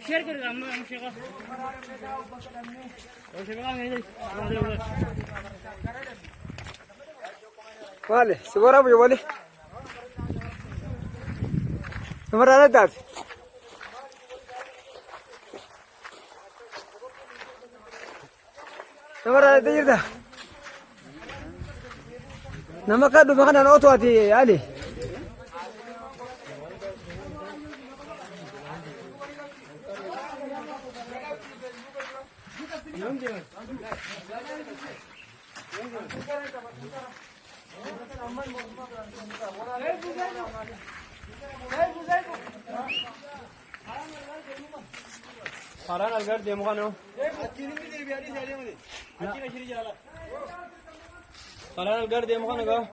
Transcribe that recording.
शेयर करेगा हम share Vale, segura voy, vale. Nomor ada tak? Nomor ada tak dah? Nama kadu makanan auto hati Ali. Paran algar demo kano. Paran algar demo kano ga.